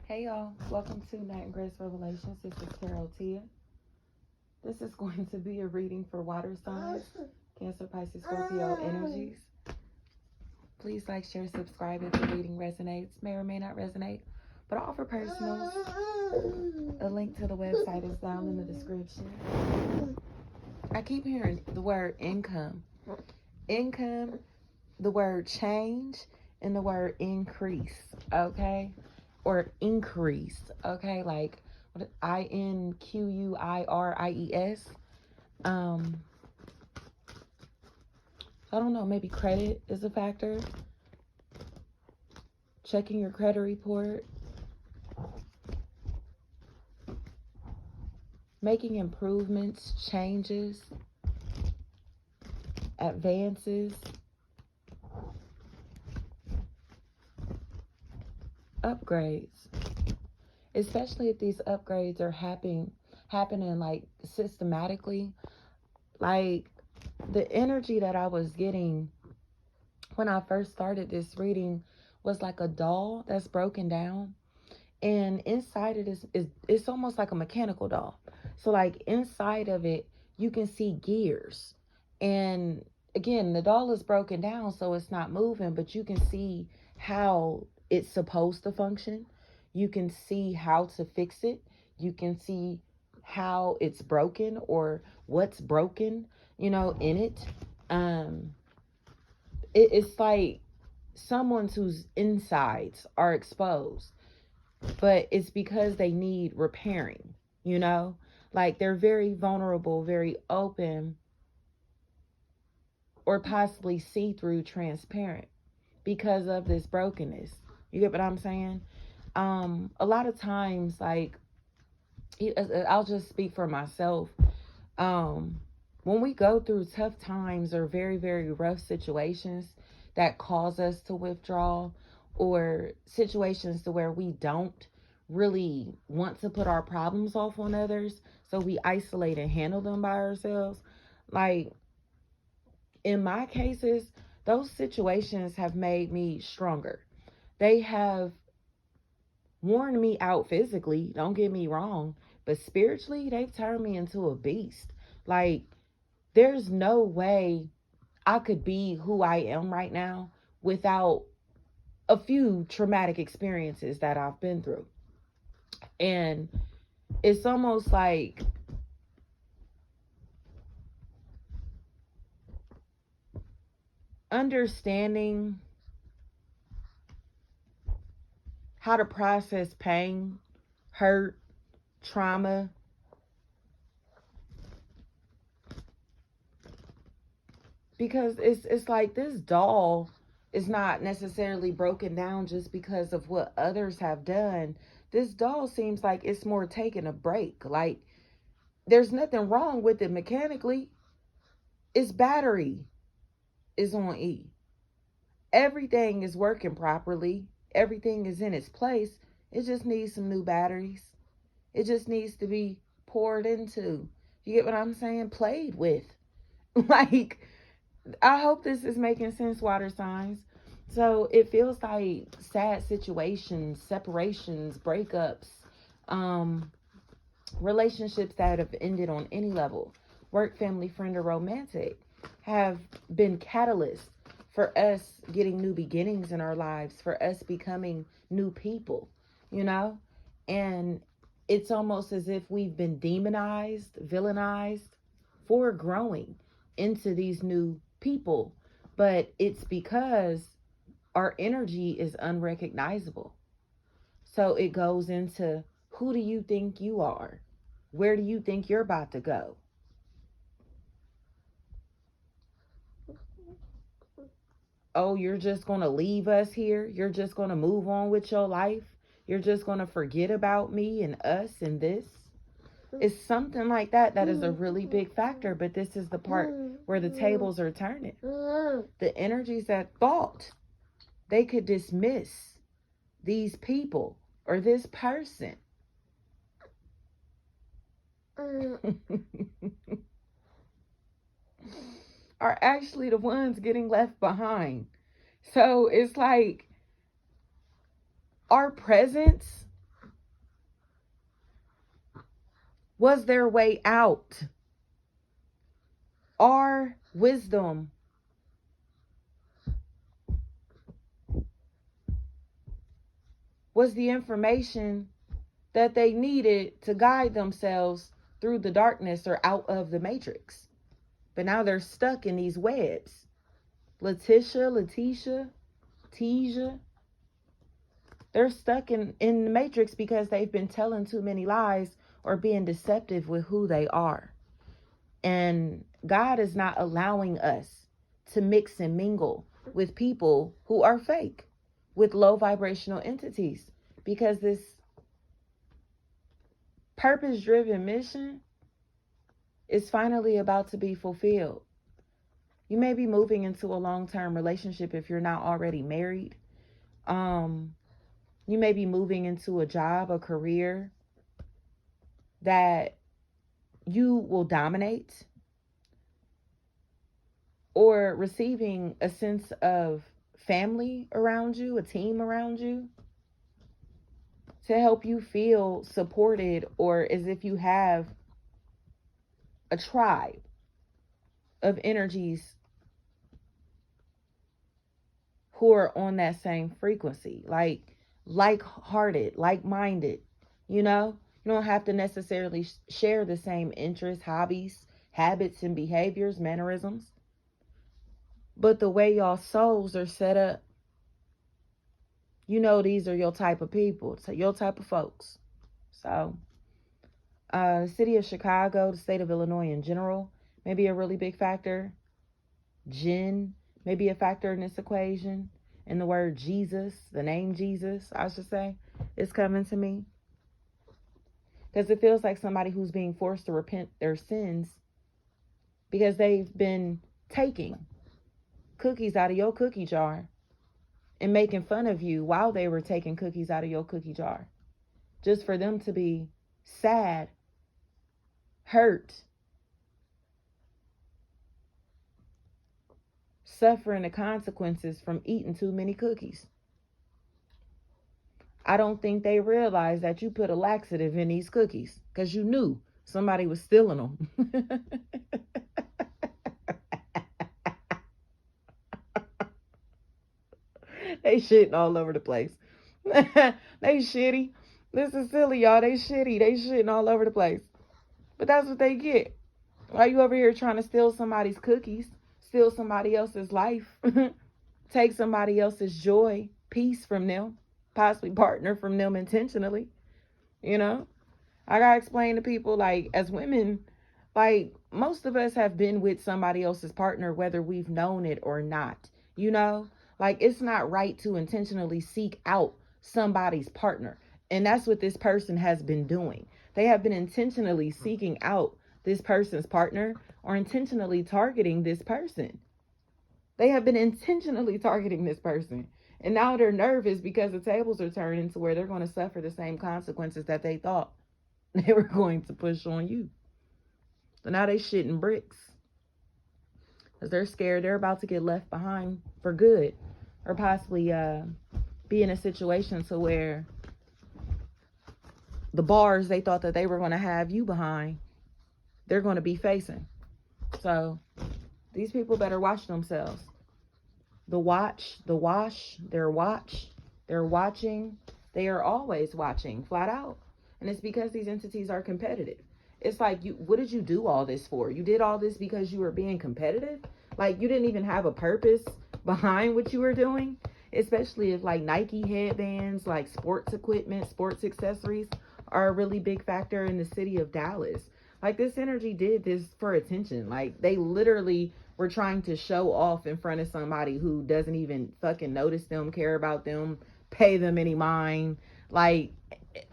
Hey y'all, welcome to Night and Grace Revelations. This is Carol Tia. This is going to be a reading for water signs, Cancer, Pisces, Scorpio energies. Please like, share, subscribe if the reading resonates. May or may not resonate, but I offer personals. A link to the website is down in the description. I keep hearing the word income. Income, the word change, and the word increase, okay? Or increase, okay? Like INQUIRIES. I don't know, maybe credit is a factor. Checking your credit report. Making improvements, changes, advances, upgrades. Especially if these upgrades are happening like systematically. Like the energy that I was getting when I first started this reading was like a doll that's broken down. And inside of this is it's almost like a mechanical doll. So like inside of it, you can see gears. And again, the doll is broken down, so it's not moving, but you can see how it's supposed to function. You can see how to fix it. You can see how it's broken or what's broken, in it. It's like someone whose insides are exposed, but it's because they need repairing, like they're very vulnerable, very open, or possibly see-through transparent because of this brokenness. You get what I'm saying? A lot of times, like, I'll just speak for myself. When we go through tough times or very, very rough situations that cause us to withdraw, or situations to where we don't really want to put our problems off on others, so we isolate and handle them by ourselves. Like in my cases, those situations have made me stronger. They have worn me out physically, don't get me wrong, but spiritually, they've turned me into a beast. Like, there's no way I could be who I am right now without a few traumatic experiences that I've been through. And it's almost like understanding how to process pain, hurt, trauma. Because it's like this doll is not necessarily broken down just because of what others have done. This doll seems like it's more taking a break. Like there's nothing wrong with it mechanically. Its battery is on E. Everything is working properly. Everything is in its place. It just needs some new batteries. It just needs to be poured into. You get what I'm saying? Played with. Like, I hope this is making sense, water signs. So it feels like sad situations, separations, breakups, relationships that have ended on any level, work, family, friend, or romantic, have been catalysts for us getting new beginnings in our lives, for us becoming new people, And it's almost as if we've been demonized, villainized for growing into these new people. But it's because our energy is unrecognizable. So it goes into, who do you think you are? Where do you think you're about to go? Oh, you're just going to leave us here? You're just going to move on with your life? You're just going to forget about me and us and this? It's something like that is a really big factor, but this is the part where the tables are turning. The energies that thought they could dismiss these people or this person are actually the ones getting left behind. So it's like our presence was their way out. Our wisdom was the information that they needed to guide themselves through the darkness or out of the matrix. But now they're stuck in these webs. Letitia, they're stuck in the matrix because they've been telling too many lies or being deceptive with who they are. And God is not allowing us to mix and mingle with people who are fake, with low vibrational entities, because this purpose-driven mission is finally about to be fulfilled. You may be moving into a long-term relationship if you're not already married. You may be moving into a job, a career that you will dominate, or receiving a sense of family around you, a team around you, to help you feel supported, or as if you have a tribe of energies who are on that same frequency, like-hearted, like-minded. You don't have to necessarily share the same interests, hobbies, habits, and behaviors, mannerisms, but the way y'all souls are set up, these are your type of people, so your type of folks. So the city of Chicago, the state of Illinois in general, may be a really big factor. Jinn may be a factor in this equation. And the word Jesus, the name Jesus, I should say, is coming to me. Because it feels like somebody who's being forced to repent their sins because they've been taking cookies out of your cookie jar and making fun of you while they were taking cookies out of your cookie jar. Just for them to be sad, hurt, suffering the consequences from eating too many cookies. I don't think they realized that you put a laxative in these cookies because you knew somebody was stealing them. They shitting all over the place. They shitty. This is silly, y'all. They shitty. They shitting all over the place. But that's what they get. Why you over here trying to steal somebody's cookies? Steal somebody else's life? Take somebody else's joy, peace from them. Possibly partner from them intentionally. I gotta explain to people, like, as women, like, most of us have been with somebody else's partner, whether we've known it or not. Like, it's not right to intentionally seek out somebody's partner. And that's what this person has been doing. They have been intentionally seeking out this person's partner or intentionally targeting this person. They have been intentionally targeting this person. And now they're nervous because the tables are turning to where they're going to suffer the same consequences that they thought they were going to push on you. So now they shitting bricks. Because they're scared they're about to get left behind for good. Or possibly be in a situation to where the bars they thought that they were going to have you behind, they're going to be facing. So these people better watch themselves. They're watching. They are always watching, flat out. And it's because these entities are competitive. It's like, what did you do all this for? You did all this because you were being competitive? Like, you didn't even have a purpose behind what you were doing? Especially if, like, Nike headbands, like sports equipment, sports accessories are a really big factor in the city of Dallas. Like, this energy did this for attention. Like, they literally were trying to show off in front of somebody who doesn't even fucking notice them, care about them, pay them any mind. Like,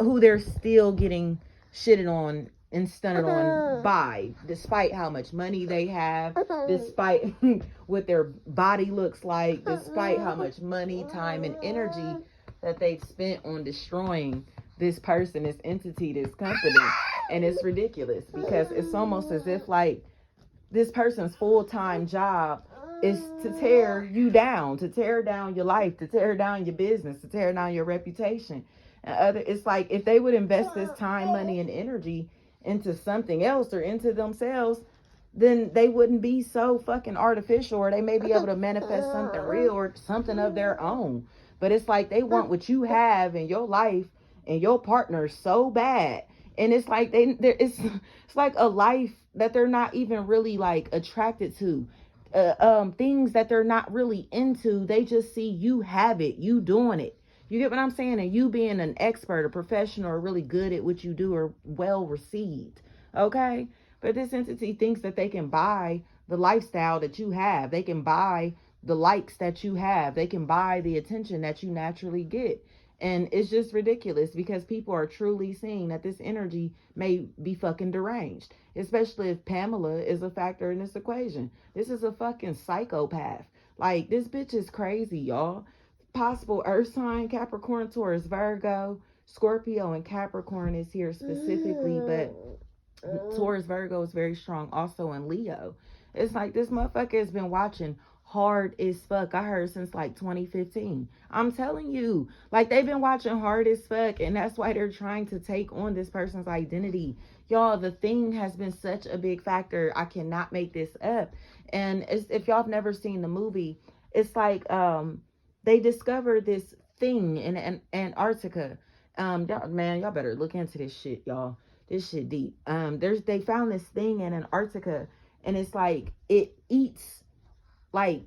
who they're still getting shitted on and stunted on by, despite how much money they have, despite what their body looks like, despite how much money, time, and energy that they've spent on destroying this person, this entity, this company. And it's ridiculous because it's almost as if, like, this person's full-time job is to tear you down, to tear down your life, to tear down your business, to tear down your reputation. And it's like, if they would invest this time, money, and energy into something else or into themselves, then they wouldn't be so fucking artificial, or they may be able to manifest something real or something of their own. But it's like they want what you have in your life and your partner so bad. And it's like it's like a life that they're not even really like attracted to. Things that they're not really into. They just see you have it, you doing it. You get what I'm saying? And you being an expert, a professional, or really good at what you do, or well received. Okay? But this entity thinks that they can buy the lifestyle that you have. They can buy the likes that you have. They can buy the attention that you naturally get. And it's just ridiculous because people are truly seeing that this energy may be fucking deranged. Especially if Pamela is a factor in this equation. This is a fucking psychopath. Like, this bitch is crazy, y'all. Possible earth sign, Capricorn, Taurus, Virgo, Scorpio, and Capricorn is here specifically, but Taurus, Virgo is very strong also in Leo. It's like this motherfucker has been watching Hard as Fuck. I heard since like 2015. I'm telling you, like, they've been watching Hard as Fuck, and that's why they're trying to take on this person's identity. Y'all, The Thing has been such a big factor. I cannot make this up. And if y'all have never seen the movie, it's like they discovered this thing in Antarctica. Y'all better look into this shit, y'all. This shit deep. They found this thing in Antarctica, and it's like it eats like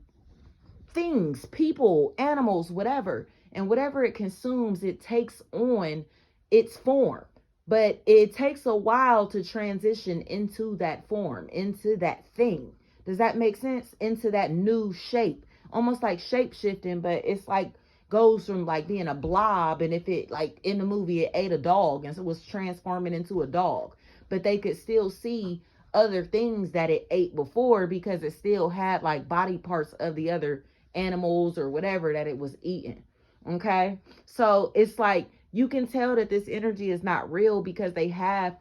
things, people, animals, whatever. And whatever it consumes, it takes on its form. But it takes a while to transition into that form, into that thing. Does that make sense? Into that new shape. Almost like shape shifting, but it's like goes from like being a blob, and if it, like in the movie, it ate a dog and so it was transforming into a dog, but they could still see other things that it ate before because it still had like body parts of the other animals or whatever that it was eating. Okay, so it's like you can tell that this energy is not real because they have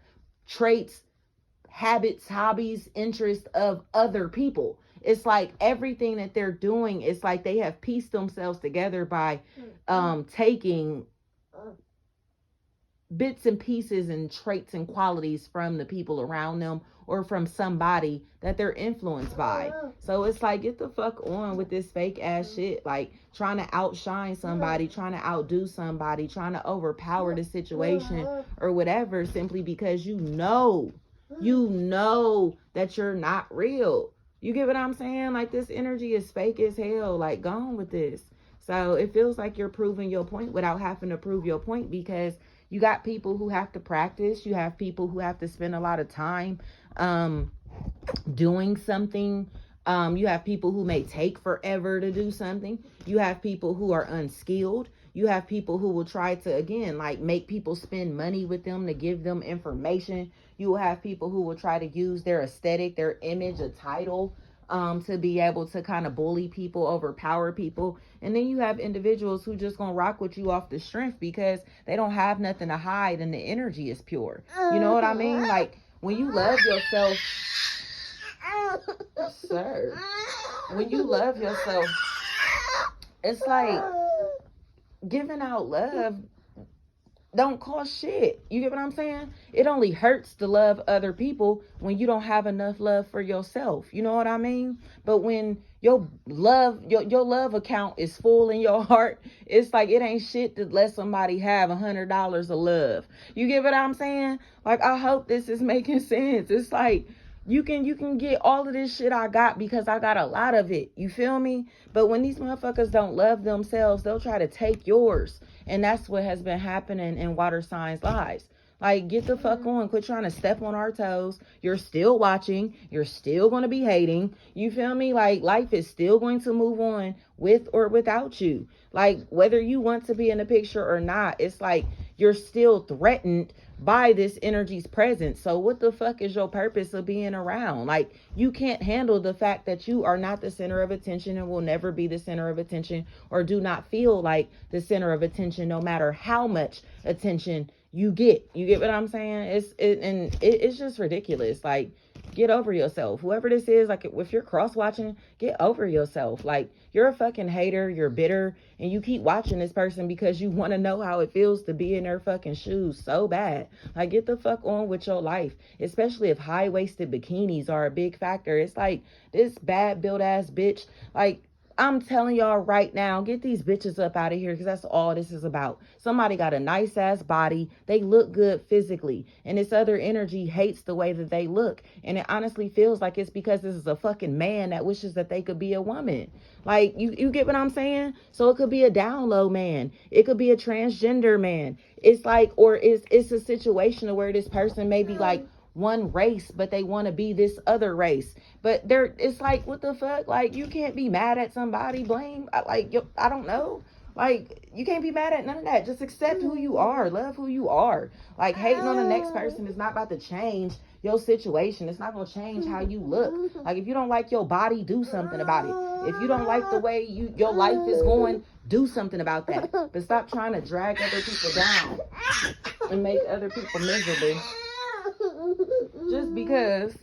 traits, habits, hobbies, interests of other people. It's like everything that they're doing, it's like they have pieced themselves together by taking bits and pieces and traits and qualities from the people around them or from somebody that they're influenced by. So it's like, get the fuck on with this fake ass shit. Like, trying to outshine somebody, trying to outdo somebody, trying to overpower the situation or whatever, simply because you know that you're not real. You get what I'm saying? Like, this energy is fake as hell. Like, go on with this. So it feels like you're proving your point without having to prove your point, because you got people who have to practice. You have people who have to spend a lot of time doing something. You have people who may take forever to do something. You have people who are unskilled. You have people who will try to, again, like, make people spend money with them to give them information. You will have people who will try to use their aesthetic, their image, a title, to be able to kind of bully people, overpower people. And then you have individuals who just gonna rock with you off the strength because they don't have nothing to hide and the energy is pure. You know what I mean? Like, when you love yourself, sir, when you love yourself, it's like giving out love don't cost shit. You get what I'm saying? It only hurts to love other people when you don't have enough love for yourself. You know what I mean? But when your love account is full in your heart, it's like it ain't shit to let somebody have $100 of love. You get what I'm saying? Like, I hope this is making sense. It's like you can get all of this shit I got because I got a lot of it. You feel me? But when these motherfuckers don't love themselves, they'll try to take yours. And that's what has been happening in water signs' lives. Like, get the fuck on. Quit trying to step on our toes. You're still watching. You're still going to be hating. You feel me? Like, life is still going to move on with or without you. Like, whether you want to be in the picture or not, it's like you're still threatened by this energy's presence. So what the fuck is your purpose of being around? Like, you can't handle the fact that you are not the center of attention and will never be the center of attention, or do not feel like the center of attention no matter how much attention you get. You get what I'm saying? It's just ridiculous. Like, get over yourself. Whoever this is, like if you're cross watching, get over yourself. Like, you're a fucking hater, you're bitter, and you keep watching this person because you want to know how it feels to be in their fucking shoes so bad. Like, get the fuck on with your life, especially if high-waisted bikinis are a big factor. It's like, this bad built ass bitch, like, I'm telling y'all right now, get these bitches up out of here, because that's all this is about. Somebody got a nice ass body. They look good physically. And this other energy hates the way that they look. And it honestly feels like it's because this is a fucking man that wishes that they could be a woman. Like, you get what I'm saying? So it could be a down low man. It could be a transgender man. It's like, or it's a situation where this person may be like one race, but they want to be this other race. But it's like, what the fuck? Like, you can't be mad at somebody, blame, like, I don't know. Like, you can't be mad at none of that. Just accept who you are. Love who you are. Like, hating on the next person is not about to change your situation. It's not going to change how you look. Like, if you don't like your body, do something about it. If you don't like the way your life is going, do something about that. But stop trying to drag other people down and make other people miserable just because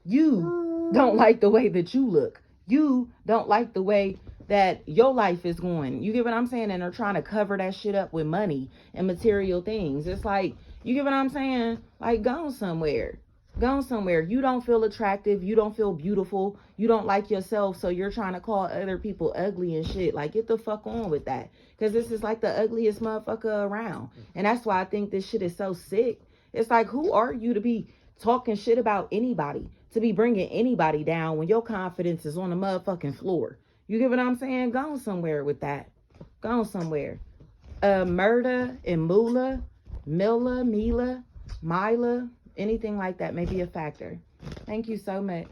you don't like the way that you look. You don't like the way that your life is going. You get what I'm saying? And they're trying to cover that shit up with money and material things. It's like, you get what I'm saying? Like, go somewhere. Go somewhere. You don't feel attractive. You don't feel beautiful. You don't like yourself. So you're trying to call other people ugly and shit. Like, get the fuck on with that. Because this is like the ugliest motherfucker around. And that's why I think this shit is so sick. It's like, who are you to be talking shit about anybody, to be bringing anybody down when your confidence is on the motherfucking floor? You get what I'm saying? Go somewhere with that. Go somewhere. Murda and Mula, Mila, anything like that may be a factor. Thank you so much.